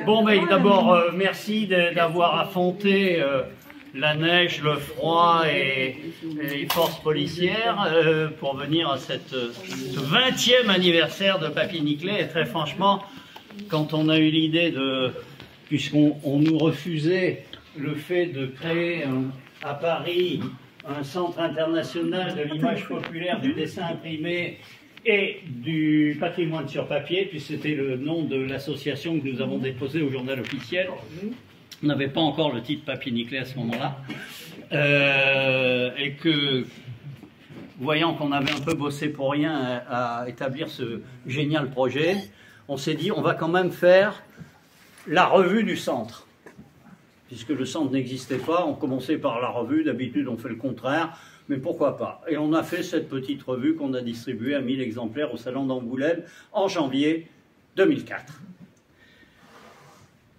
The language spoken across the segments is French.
Bon, mais d'abord, merci d'avoir affronté la neige, le froid et les forces policières pour venir à ce 20e anniversaire de Papy Niclay. Et très franchement, quand on a eu l'idée de... puisqu'on nous refusait le fait de créer à Paris un centre international de l'image populaire, du dessin imprimé et du patrimoine sur papier, puis c'était le nom de l'association que nous avons déposé au journal officiel. On n'avait pas encore le titre Papy Niclay à ce moment-là. Et que, voyant qu'on avait un peu bossé pour rien à établir ce génial projet, on s'est dit on va quand même faire la revue du centre. Puisque le centre n'existait pas, on commençait par la revue, d'habitude on fait le contraire, mais pourquoi pas. Et on a fait cette petite revue qu'on a distribuée à 1000 exemplaires au Salon d'Angoulême en janvier 2004.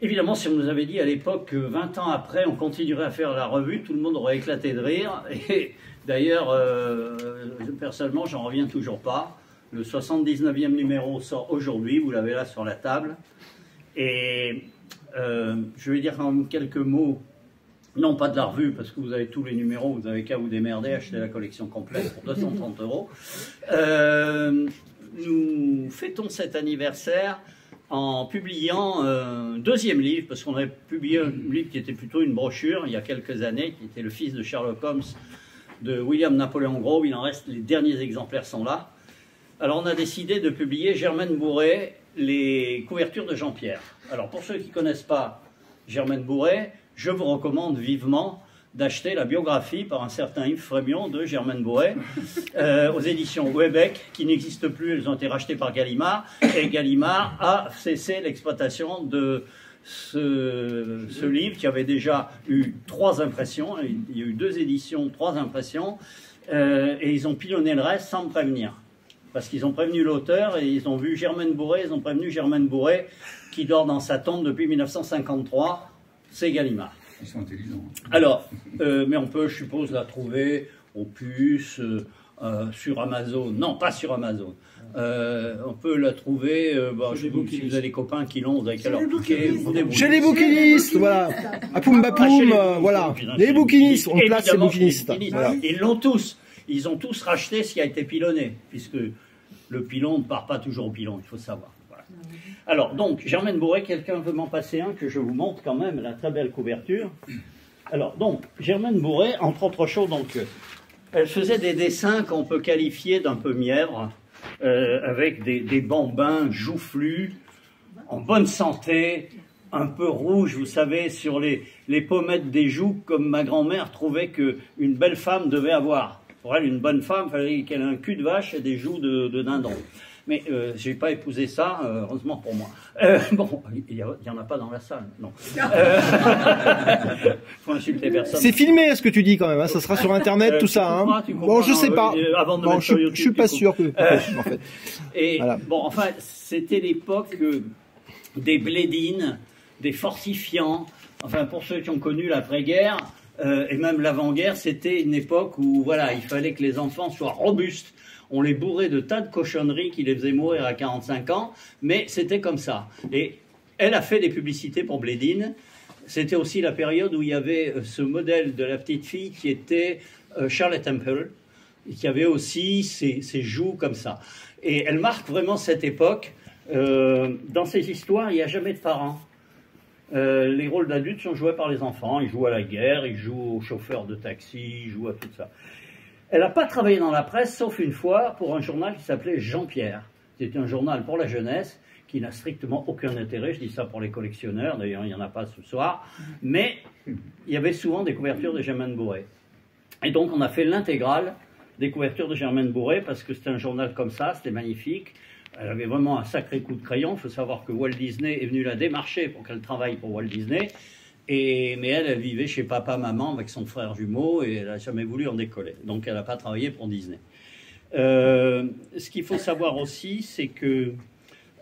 Évidemment, si on nous avait dit à l'époque que 20 ans après, on continuerait à faire la revue, tout le monde aurait éclaté de rire. Et d'ailleurs, personnellement, j'en reviens toujours pas. Le 79e numéro sort aujourd'hui, vous l'avez là sur la table. Et je vais dire quand même quelques mots, non pas de la revue, parce que vous avez tous les numéros, vous n'avez qu'à vous démerder, acheter la collection complète pour 230 €. Nous fêtons cet anniversaire en publiant un deuxième livre, parce qu'on avait publié un livre qui était plutôt une brochure il y a quelques années, qui était Le fils de Sherlock Holmes de William Napoleon Grove. Il en reste, les derniers exemplaires sont là. Alors on a décidé de publier Germaine Bourré, les couvertures de Jean-Pierre. Alors pour ceux qui ne connaissent pas Germaine Bourré, je vous recommande vivement d'acheter la biographie par un certain Yves Frémion de Germaine Bourré aux éditions Houellebecq, qui n'existent plus, elles ont été rachetées par Gallimard, et Gallimard a cessé l'exploitation de ce livre qui avait déjà eu 3 impressions, il y a eu 2 éditions, 3 impressions, et ils ont pilonné le reste sans me prévenir. Parce qu'ils ont prévenu l'auteur et ils ont vu Germaine Bourré, ils ont prévenu Germaine Bourré qui dort dans sa tombe depuis 1953, c'est Gallimard. Ils sont intelligents. Alors, mais on peut, je suppose, la trouver au puce, sur Amazon. Non, pas sur Amazon. On peut la trouver, si vous avez des copains qui l'ont, vous avez qu'à leur piquer. Chez les bouquinistes, voilà. À Poum Bapoum, voilà. Les bouquinistes, on place les bouquinistes. Voilà. Ils l'ont tous. Ils ont tous racheté ce qui a été pilonné, puisque le pilon ne part pas toujours au pilon, il faut savoir. Voilà. Alors, donc, Germaine Bourré, quelqu'un veut m'en passer un que je vous montre quand même, la très belle couverture. Alors, donc, Germaine Bourré, entre autres choses, donc, elle faisait des dessins qu'on peut qualifier d'un peu mièvres, avec des bambins joufflus, en bonne santé, un peu rouges, vous savez, sur les pommettes des joues, comme ma grand-mère trouvait qu'une belle femme devait avoir. Pour elle, une bonne femme, il fallait qu'elle ait un cul de vache et des joues de dindon. Mais je n'ai pas épousé ça, heureusement pour moi. Bon, il n'y en a pas dans la salle, non. Faut insulter personne. C'est filmé, ce que tu dis quand même, hein, ça sera sur Internet, tout ça. Hein. Bon, je sais pas. Bon, je suis pas sûr que... en fait. Et voilà. Bon, enfin, c'était l'époque des blédines, des fortifiants. Enfin, pour ceux qui ont connu l'après-guerre, et même l'avant-guerre, c'était une époque où, voilà, il fallait que les enfants soient robustes. On les bourrait de tas de cochonneries qui les faisaient mourir à 45 ans, mais c'était comme ça. Et elle a fait des publicités pour Blédine. C'était aussi la période où il y avait ce modèle de la petite fille qui était Charlotte Temple, et qui avait aussi ses joues comme ça. Et elle marque vraiment cette époque. Dans ces histoires, il n'y a jamais de parents. Les rôles d'adultes sont joués par les enfants. Ils jouent à la guerre, ils jouent aux chauffeurs de taxi, ils jouent à tout ça. Elle n'a pas travaillé dans la presse, sauf une fois, pour un journal qui s'appelait Jean-Pierre. C'était un journal pour la jeunesse, qui n'a strictement aucun intérêt. Je dis ça pour les collectionneurs, d'ailleurs il n'y en a pas ce soir. Mais il y avait souvent des couvertures de Germaine Bourré. Et donc on a fait l'intégrale des couvertures de Germaine Bourré, parce que c'était un journal comme ça, c'était magnifique. Elle avait vraiment un sacré coup de crayon. Il faut savoir que Walt Disney est venu la démarcher pour qu'elle travaille pour Walt Disney. Mais elle vivait chez papa, maman avec son frère jumeau et elle n'a jamais voulu en décoller. Donc elle n'a pas travaillé pour Disney. Ce qu'il faut savoir aussi, c'est que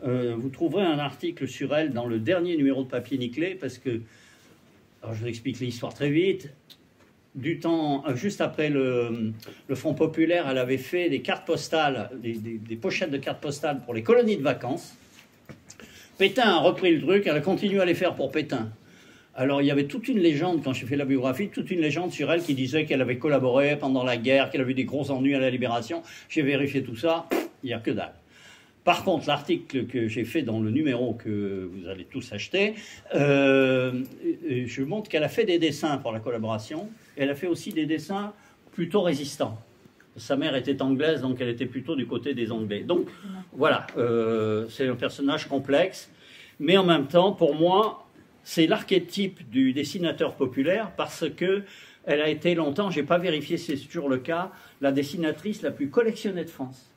vous trouverez un article sur elle dans le dernier numéro de Papy Niclay, parce que, alors je vous explique l'histoire très vite, du temps, juste après le Front populaire, elle avait fait des cartes postales, des pochettes de cartes postales pour les colonies de vacances, Pétain a repris le truc, elle a continué à les faire pour Pétain. Alors il y avait toute une légende, quand j'ai fait la biographie, toute une légende sur elle qui disait qu'elle avait collaboré pendant la guerre, qu'elle avait eu des gros ennuis à la Libération. J'ai vérifié tout ça, il n'y a que dalle. Par contre, l'article que j'ai fait dans le numéro que vous allez tous acheter, je montre qu'elle a fait des dessins pour la collaboration, et elle a fait aussi des dessins plutôt résistants. Sa mère était anglaise, donc elle était plutôt du côté des Anglais. Donc voilà, c'est un personnage complexe, mais en même temps, pour moi, c'est l'archétype du dessinateur populaire parce que elle a été longtemps, je n'ai pas vérifié si c'est toujours le cas, la dessinatrice la plus collectionnée de France.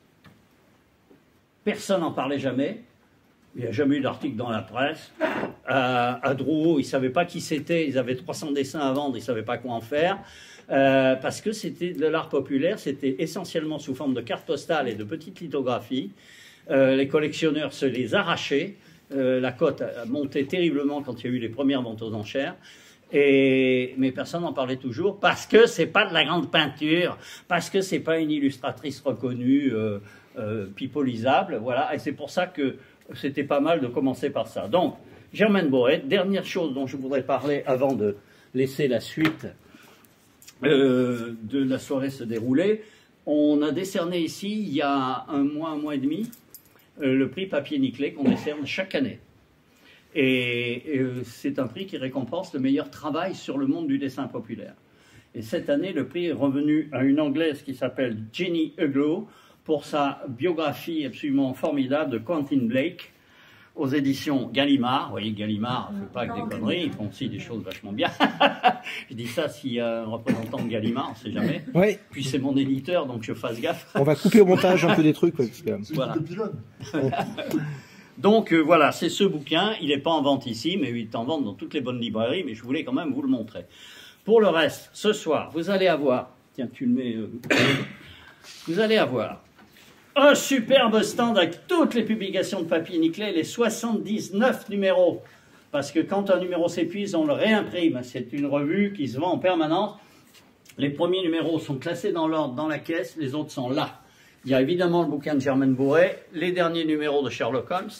Personne n'en parlait jamais. Il n'y a jamais eu d'article dans la presse. À Drouot, ils ne savaient pas qui c'était. Ils avaient 300 dessins à vendre, ils ne savaient pas quoi en faire. Parce que c'était de l'art populaire, c'était essentiellement sous forme de cartes postales et de petites lithographies. Les collectionneurs se les arrachaient. La cote a monté terriblement quand il y a eu les premières ventes aux enchères. Mais personne n'en parlait toujours parce que c'est pas de la grande peinture, parce que c'est pas une illustratrice reconnue, pipolisable, voilà. Et c'est pour ça que c'était pas mal de commencer par ça. Donc, Germaine Bourret, dernière chose dont je voudrais parler avant de laisser la suite de la soirée se dérouler. On a décerné ici, il y a un mois et demi, le prix Papier Niclé qu'on décerne chaque année. Et c'est un prix qui récompense le meilleur travail sur le monde du dessin populaire. Et cette année, le prix est revenu à une Anglaise qui s'appelle Jenny Huglow pour sa biographie absolument formidable de Quentin Blake aux éditions Gallimard. Vous voyez, Gallimard ne fait pas que des conneries, ils font aussi des choses vachement bien. Je dis ça s'il y a un représentant de Gallimard, on ne sait jamais. Oui. Puis c'est mon éditeur, donc je fasse gaffe. On va couper au montage un peu des trucs. Parce que... Voilà. Donc voilà, c'est ce bouquin. Il n'est pas en vente ici, mais il est en vente dans toutes les bonnes librairies, mais je voulais quand même vous le montrer. Pour le reste, ce soir, vous allez avoir... Tiens, tu le mets... Vous allez avoir un superbe stand avec toutes les publications de Papier Niclé, les 79 numéros. Parce que quand un numéro s'épuise, on le réimprime. C'est une revue qui se vend en permanence. Les premiers numéros sont classés dans l'ordre dans la caisse, les autres sont là. Il y a évidemment le bouquin de Germaine Bourret, les derniers numéros de Sherlock Holmes,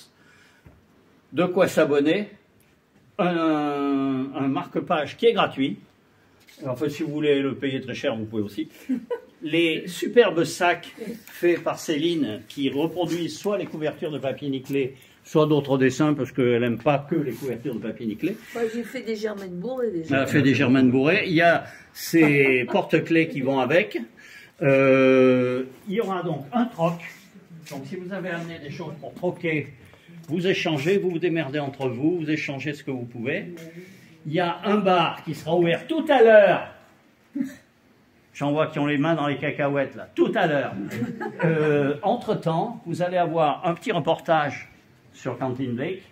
de quoi s'abonner, un marque-page qui est gratuit. Enfin, si vous voulez le payer très cher, vous pouvez aussi. Les superbes sacs faits par Céline qui reproduisent soit les couvertures de Papier Niclé, soit d'autres dessins, parce qu'elle n'aime pas que les couvertures de Papier Niclé. Moi, j'ai fait des Germaine Bourret déjà. Elle a fait des Germaine Bourret. Il y a ces porte-clés qui vont avec. Il y aura donc un troc. Donc si vous avez amené des choses pour troquer, vous échangez, vous vous démerdez entre vous, vous échangez ce que vous pouvez. Il y a un bar qui sera ouvert tout à l'heure. J'en vois qui ont les mains dans les cacahuètes là. Tout à l'heure. Entre-temps, vous allez avoir un petit reportage sur Quentin Blake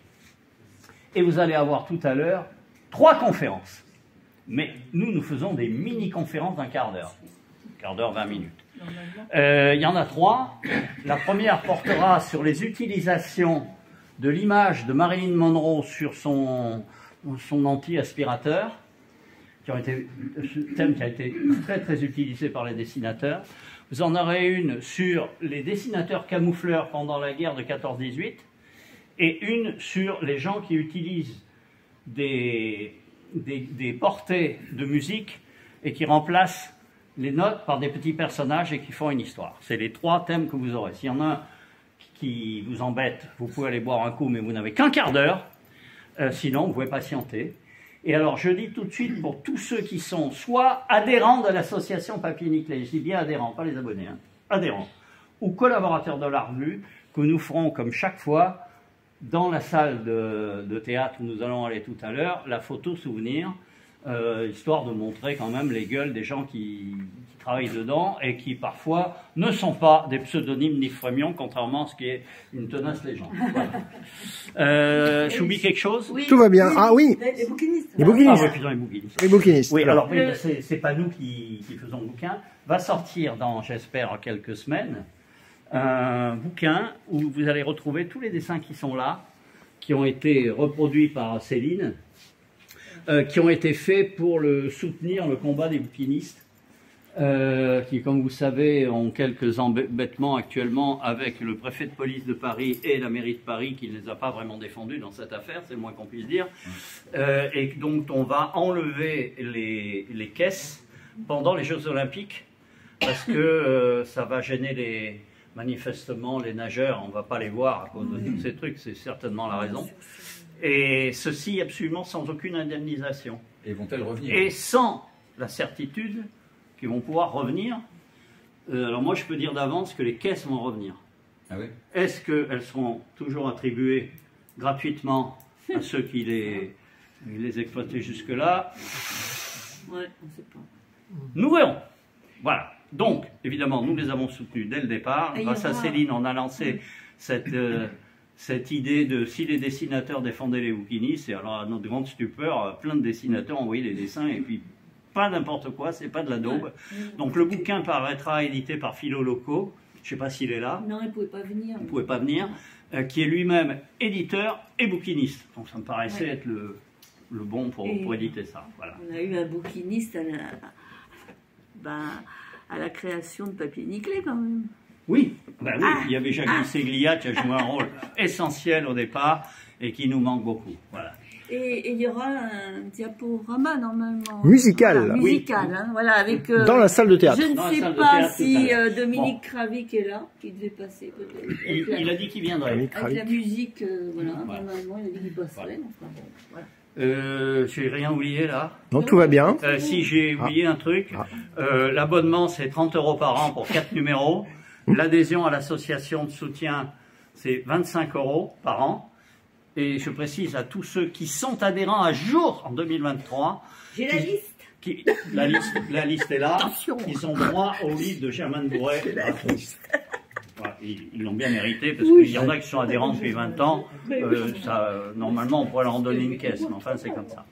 et vous allez avoir tout à l'heure 3 conférences. Mais nous faisons des mini-conférences d'un quart d'heure. Quart d'heure, 20 minutes. Il y en a 3. La première portera sur les utilisations de l'image de Marilyn Monroe sur son anti-aspirateur, ce thème qui a été très très utilisé par les dessinateurs. Vous en aurez une sur les dessinateurs camoufleurs pendant la guerre de 14-18 et une sur les gens qui utilisent des portées de musique et qui remplacent les notes par des petits personnages et qui font une histoire. C'est les 3 thèmes que vous aurez. S'il y en a un qui vous embête, vous pouvez aller boire un coup, mais vous n'avez qu'un quart d'heure. Sinon, vous pouvez patienter. Et alors, je dis tout de suite, pour tous ceux qui sont soit adhérents de l'association Papier Niclé, je dis bien adhérents, pas les abonnés, hein, adhérents, ou collaborateurs de la revue, que nous ferons comme chaque fois, dans la salle de théâtre où nous allons aller tout à l'heure, la photo souvenir, histoire de montrer quand même les gueules des gens qui travaillent dedans et qui parfois ne sont pas des pseudonymes ni frémions, contrairement à ce qui est une tenace légende. Voilà. J'oublie quelque chose? Oui. Tout va bien. Ah oui. Les bouquinistes. Les bouquinistes. Ah oui, putain, les bouquinistes. Les bouquinistes. Oui, alors oui, c'est pas nous qui faisons le bouquin. Va sortir dans, j'espère, quelques semaines, un bouquin où vous allez retrouver tous les dessins qui sont là, qui ont été reproduits par Céline, qui ont été faits pour soutenir le combat des bouquinistes. qui, comme vous savez, ont quelques embêtements actuellement avec le préfet de police de Paris et la mairie de Paris qui ne les a pas vraiment défendus dans cette affaire, c'est le moins qu'on puisse dire. Et donc on va enlever les caisses pendant les Jeux Olympiques parce que ça va gêner manifestement les nageurs, on ne va pas les voir à cause de tous ces trucs, c'est certainement la raison. Et ceci absolument sans aucune indemnisation. Et vont-elles revenir? Et sans la certitude qu'ils vont pouvoir revenir. Alors moi je peux dire d'avance que les caisses vont revenir. Ah oui? Est-ce qu'elles seront toujours attribuées gratuitement à ceux qui les exploitaient jusque-là? Ouais, on ne sait pas. Nous verrons. Voilà. Donc, évidemment, nous les avons soutenus dès le départ. Grâce à Céline, on a lancé cette idée de si les dessinateurs défendaient les bouquinistes, et alors à notre grande stupeur, plein de dessinateurs ont envoyé des dessins, et puis pas n'importe quoi, c'est pas de la daube. Donc le bouquin paraîtra édité par Philo Locaux, je ne sais pas s'il est là. Non, il ne pouvait pas venir. Il ne pouvait pas venir, qui est lui-même éditeur et bouquiniste. Donc ça me paraissait être le bon pour éditer ça. Voilà. On a eu un bouquiniste à la création de Papier Nickelé quand même. Oui, ben oui, il y avait Jacques Seglia qui a joué un rôle essentiel au départ et qui nous manque beaucoup. Voilà. Et il y aura un diaporama normalement. Musical. Voilà, musical, hein, voilà, avec. Dans la salle de théâtre. Je ne sais pas si Dominique Kravik est là, qui devait passer peut-être. Il a dit qu'il viendrait. Avec la musique, voilà, normalement, il a dit qu'il passerait. Enfin, bon, voilà. J'ai rien oublié là. Non, tout va bien. Si j'ai oublié un truc, l'abonnement c'est 30 € par an pour 4 numéros. L'adhésion à l'association de soutien c'est 25 € par an. Et je précise à tous ceux qui sont adhérents à jour en 2023. J'ai la liste. La liste est là. Attention. Ils ont droit au livre de Germaine Bourret. Voilà, ils l'ont bien mérité parce qu'il y en a qui sont adhérents depuis 20 ans. Normalement, on pourrait leur en donner une caisse, mais enfin, c'est comme ça.